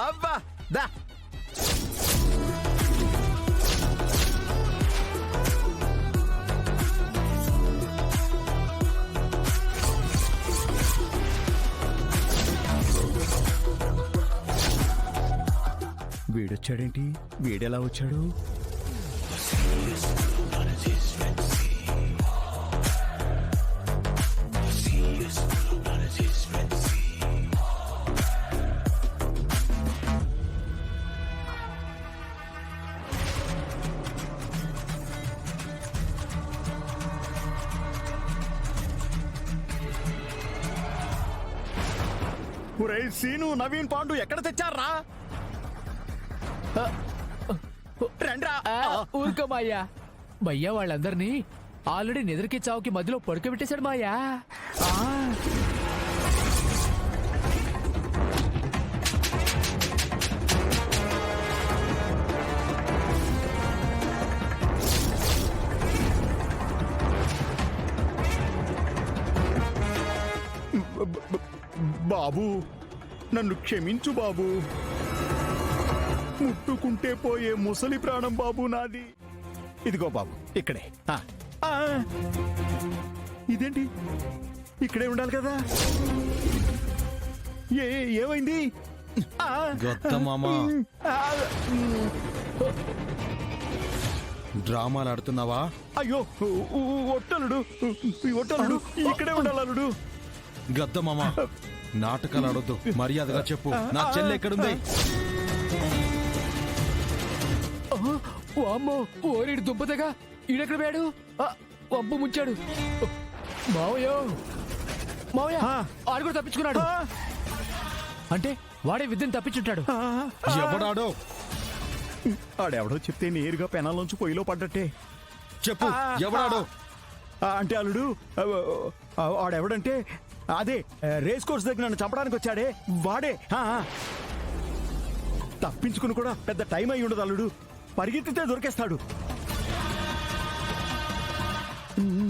అబ్బా దా. వీడొచ్చాడేంటి? వీడెలా వచ్చాడు? ఒరేయ్ సీను, నవీన్ పాండు ఎక్కడ తెచ్చారా? రండ్రా. ఊరుకో మాయా. భయ్యా వాళ్ళందరినీ ఆల్రెడీ నిద్రకి చావుకి మధ్యలో పడుకోబెట్టేశాడు మాయా. బాబు నన్ను క్షమించు బాబు. ముట్టుకుంటే పోయే ముసలి ప్రాణం బాబు నాది. ఇదిగో బాబు ఇక్కడే. ఇదేంటి ఇక్కడే ఉండాలి కదా? ఏమైంది? డ్రామాలు ఆడుతున్నావా? అయ్యో ఒట్టలుడు, ఒట్టలుడు ఇక్కడే ఉండాలలుడు. గద్దమామ, నాటకాలు ఆడొద్దు. మర్యాదగా చెప్పు, నా చెల్లె ఎక్కడుంది? అమ్మో, ఓరేడు దుబ్బతగా ఈడెక్కడ పోయాడు? వంపు ముంచాడు. మావయ్యో, మావయ్య ఆడు కూడా తప్పించుకున్నాడు. అంటే వాడే విద్యను తప్పించుంటాడు. ఎవడాడో? ఆడెవడో చెప్తే నేరుగా పెనాల్లోంచి పొయ్యిలో పడ్డట్టే. చెప్పు, ఎవడాడో? అంటే అల్లుడు, ఆడెవడంటే అదే రేస్ కోర్స్ దగ్గర నన్ను చంపడానికి వచ్చాడే వాడే. తప్పించుకుని కూడా పెద్ద టైం అయి ఉండదు అల్లుడు. పరిగెత్తితే దొరికేస్తాడు.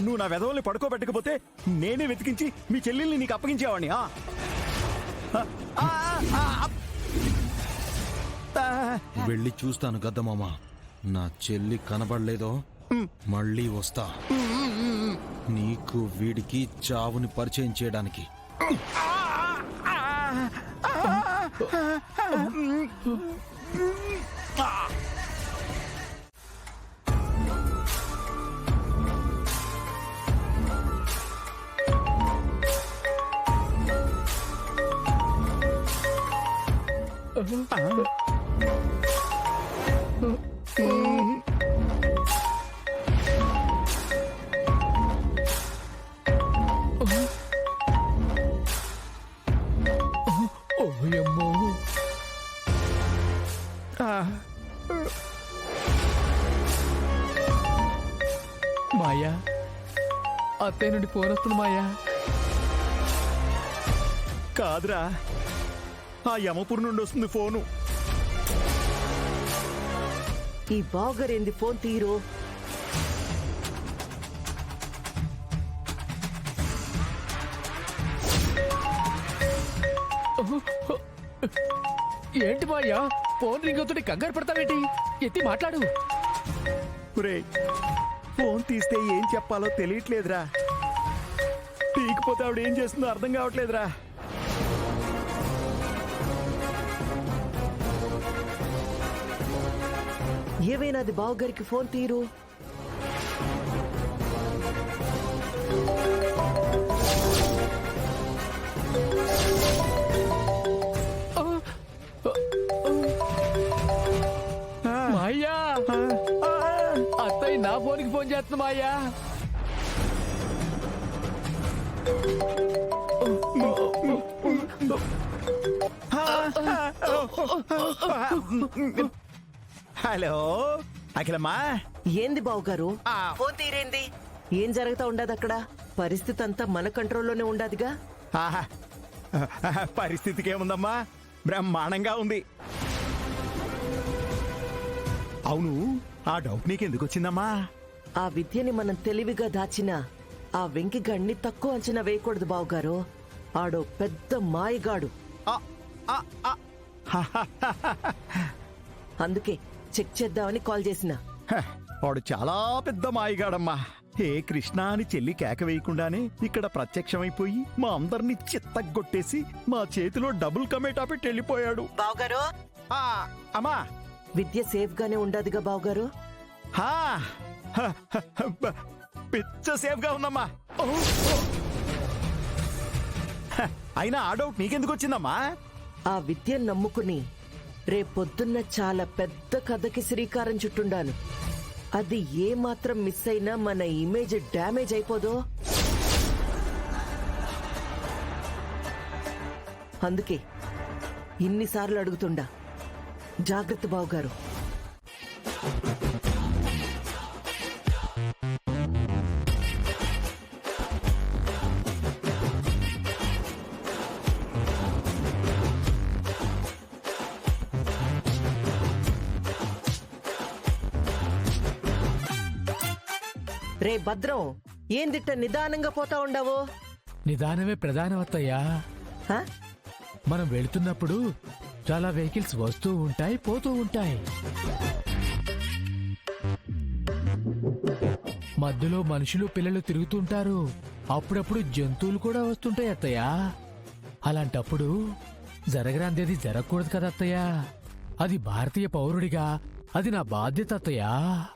నువ్వు నా వెధవల్ని పడుకోబెట్టకపోతే నేనే వెతికించి మీ చెల్లెల్ని నీకు అప్పగించేవాడిని. వెళ్ళి చూస్తాను గద్దమామ. నా చెల్లి కనబడలేదో మళ్ళీ వస్తా, నీకు వీడికి చావుని పరిచయం చేయడానికి. మాయా, అత్తయ్య నుండి ఫోన్ వస్తుంది మాయా. కాదురా, ఆ యమపురి నుండి వస్తుంది ఫోను. ఈ బాగరేంది ఫోన్ తీరు? ఏంటి మాయా, ఫోన్ రింగ్ అవుతుంటే కంగారు పడతావేంటి? ఎత్తి మాట్లాడు. ఫోన్ తీస్తే ఏం చెప్పాలో తెలియట్లేదురా. తీకపోతే ఆవిడ ఏం చేస్తుందో అర్థం కావట్లేదురా. ఏమైనా అది బావగారికి ఫోన్ తీరు. మాయా, అత్తయ్య నా ఫోన్కి ఫోన్ చేస్తుంది మాయా. హలో అఖిలమ్మా. ఏంది బావగారు ఫోన్ తీరేంది? ఏం జరుగుతా ఉండదు అక్కడ? పరిస్థితి అంతా మన కంట్రోల్లోనే ఉండదుగా. పరిస్థితికి ఏముందమ్మా, బ్రహ్మాండంగా ఉంది. అవును, ఆ డౌట్ నీకెందుకు వచ్చిందమ్మా? ఆ విద్యని మనం తెలివిగా దాచినా ఆ వెంకిగాడిని తక్కువ అంచనా వేయకూడదు బావగారు. ఆడో పెద్ద మాయగాడు. అందుకే చెక్ చేద్దామని కాల్ చేసిన. హ, వాడు చాలా పెద్ద మాయగాడమ్మా. హే కృష్ణ అని చెల్లి కేక వేయకుండానే ఇక్కడ ప్రత్యక్షమైపోయి మా అందరినీ చిత్తగొట్టేసి మా చేతిలో డబుల్ కమేటా పెట్టి వెళ్ళిపోయాడు. బావగారు, ఆ, అమ్మా. విద్య సేఫ్ గానే ఉండదుగా బావగారు? హా, హ, హ, హ, బ- పిచ్చ సేఫ్ గా ఉందమ్మా. ఓ, ఓ. హ, అయినా ఆ డౌట్ నీకెందుకు వచ్చిందమ్మా? ఆ విద్యను నమ్ముకుని రేపొద్దున్న చాలా పెద్ద కథకి శ్రీకారం చుట్టుండాను. అది ఏ మాత్రం మిస్ అయినా మన ఇమేజ్ డ్యామేజ్ అయిపోదో. అందుకే ఇన్నిసార్లు అడుగుతుండా, జాగ్రత్త బావగారు. రే భద్రం, ఏందిట్ట నిదానంగా పోతా ఉండవు? నిదానమే ప్రధానం అత్తయ్యా. హ? మనం వెళుతున్నప్పుడు చాలా వెహికల్స్ వస్తూ ఉంటాయి, పోతూ ఉంటాయి. మధ్యలో మనుషులు పిల్లలు తిరుగుతుంటారు. అప్పుడప్పుడు జంతువులు కూడా వస్తుంటాయి అత్తయ్యా. అలాంటప్పుడు జరగరాందేది జరగకూడదు కదా అత్తయ్యా. అది భారతీయ పౌరుడిగా అది నా బాధ్యత అత్తయ్యా.